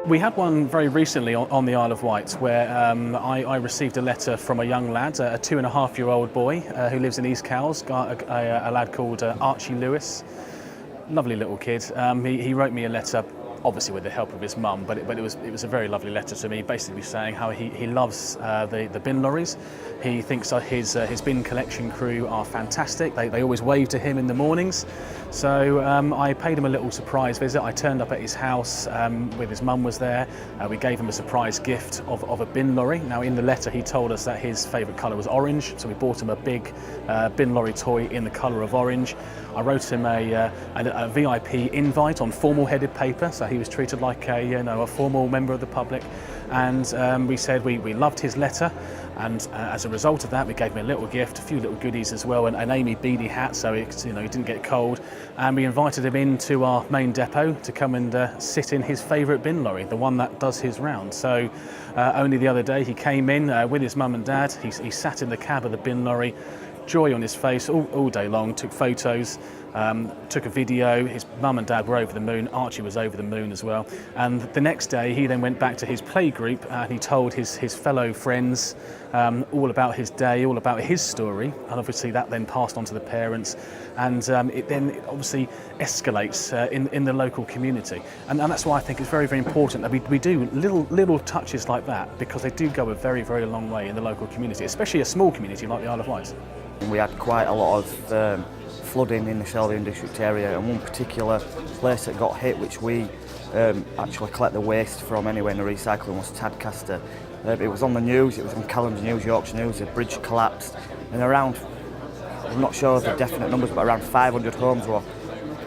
We had one very recently on the Isle of Wight where I received a letter from a young lad, a 2.5-year-old boy who lives in East Cowes, a lad called Archie Lewis. Lovely little kid. He wrote me a letter, obviously with the help of his mum, but it was a very lovely letter to me, basically saying how he loves the bin lorries. He thinks his bin collection crew are fantastic. They always wave to him in the mornings. So I paid him a little surprise visit. I turned up at his house with his mum was there. We gave him a surprise gift of a bin lorry. Now in the letter he told us that his favourite colour was orange, so we bought him a big bin lorry toy in the colour of orange. I wrote him a VIP invite on formal headed paper, so he was treated like a formal member of the public. And we said we loved his letter, and as a result of that we gave him a little gift, a few little goodies as well, and an Amey beanie hat so he didn't get cold. And we invited him into our main depot to come and sit in his favourite bin lorry, the one that does his round. So only the other day he came in with his mum and dad. He sat in the cab of the bin lorry, joy on his face all day long, took photos, took a video. His mum and dad were over the moon. Archie was over the moon as well. And the next day he then went back to his playgroup and he told his fellow friends all about his day, all about his story, and obviously that then passed on to the parents, and it then obviously escalates in the local community. And that's why I think it's very, very important that we do little touches like that, because they do go a very, very long way in the local community, especially a small community like the Isle of Wight. We had quite a lot of flooding in the Selby district area, and one particular place that got hit, which we actually collect the waste from anyway in the recycling, was Tadcaster. It was on the news, it was on Callum's News, Yorkshire News. The bridge collapsed, and around, I'm not sure of the definite numbers, but around 500 homes were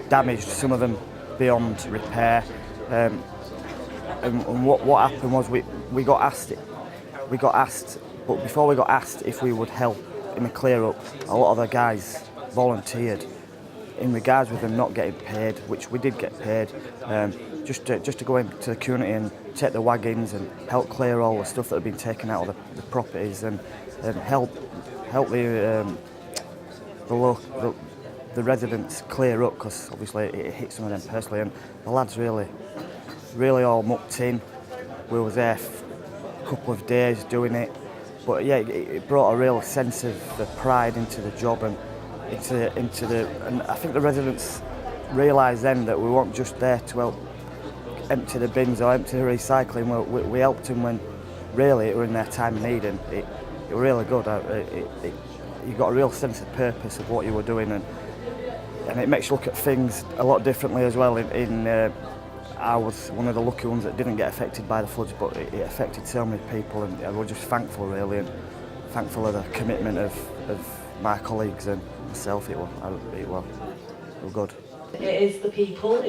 damaged, some of them beyond repair. And what happened was we got asked, but before we got asked if we would help in the clear up, a lot of the guys volunteered in regards with them not getting paid, which we did get paid, just to go into the community and take the wagons and help clear all the stuff that had been taken out of the properties, and help the residents clear up, because obviously it hit some of them personally, and the lads really all mucked in. We were there a couple of days doing it, but yeah, it brought a real sense of the pride into the job, and and I think the residents realised then that we weren't just there to help empty the bins or empty the recycling. We helped them when really it were in their time of need, and it was really good. You got a real sense of purpose of what you were doing, and it makes you look at things a lot differently as well. I was one of the lucky ones that didn't get affected by the floods, but it affected so many people, and we're just thankful really, and thankful of the commitment of my colleagues and myself. It was good. It is the people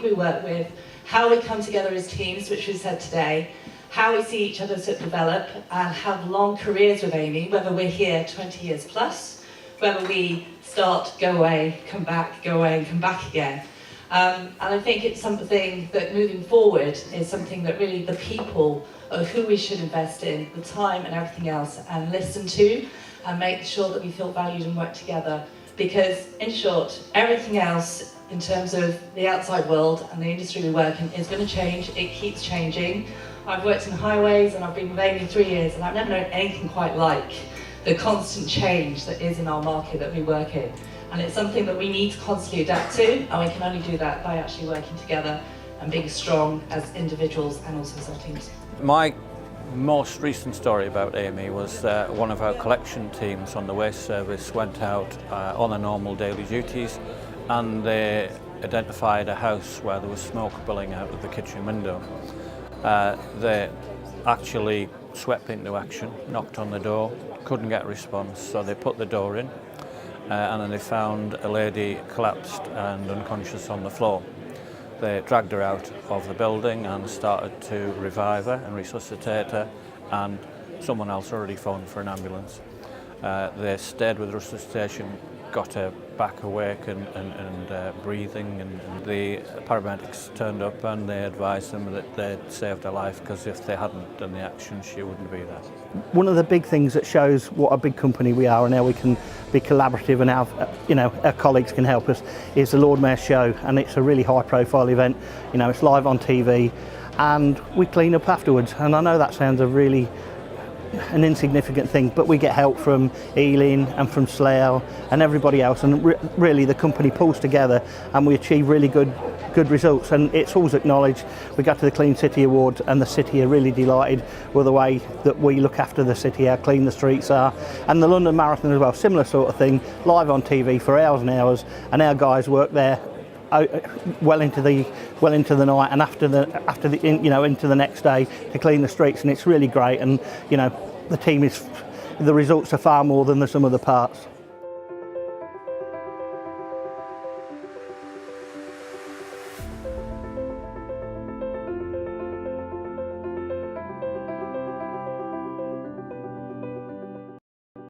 we work with, how we come together as teams, which we said today, how we see each other sort of develop and have long careers with Amey, whether we're here 20 years plus, whether we start, go away, come back, go away and come back again. And I think it's something that moving forward is something that really the people are who we should invest in, the time and everything else, and listen to, and make sure that we feel valued and work together. Because in short, everything else in terms of the outside world and the industry we work in is going to change. It keeps changing. I've worked in highways and I've been with Amey 3 years, and I've never known anything quite like the constant change that is in our market that we work in. And it's something that we need to constantly adapt to, and we can only do that by actually working together and being strong as individuals and also as our teams. My most recent story about Amey was one of our collection teams on the waste service went out on their normal daily duties, and they identified a house where there was smoke billowing out of the kitchen window. They actually swept into action, knocked on the door, couldn't get a response, so they put the door in, and then they found a lady collapsed and unconscious on the floor. They dragged her out of the building and started to revive her and resuscitate her, and someone else already phoned for an ambulance. They stayed with resuscitation, got her back awake and breathing, and the paramedics turned up and they advised them that they'd saved her life, because if they hadn't done the action, she wouldn't be there. One of the big things that shows what a big company we are and how we can be collaborative and how our colleagues can help us is the Lord Mayor's show, and it's a really high profile event. It's live on TV. and we clean up afterwards. And I know that sounds an insignificant thing, but we get help from Ealing and from Slough and everybody else, and really the company pulls together and we achieve really good results, and it's always acknowledged. We got to the Clean City Awards and the city are really delighted with the way that we look after the city, how clean the streets are. And the London Marathon as well, similar sort of thing, live on TV for hours and hours, and our guys work there well into the night and after the into the next day to clean the streets, and it's really great. And the results are far more than the sum of the parts.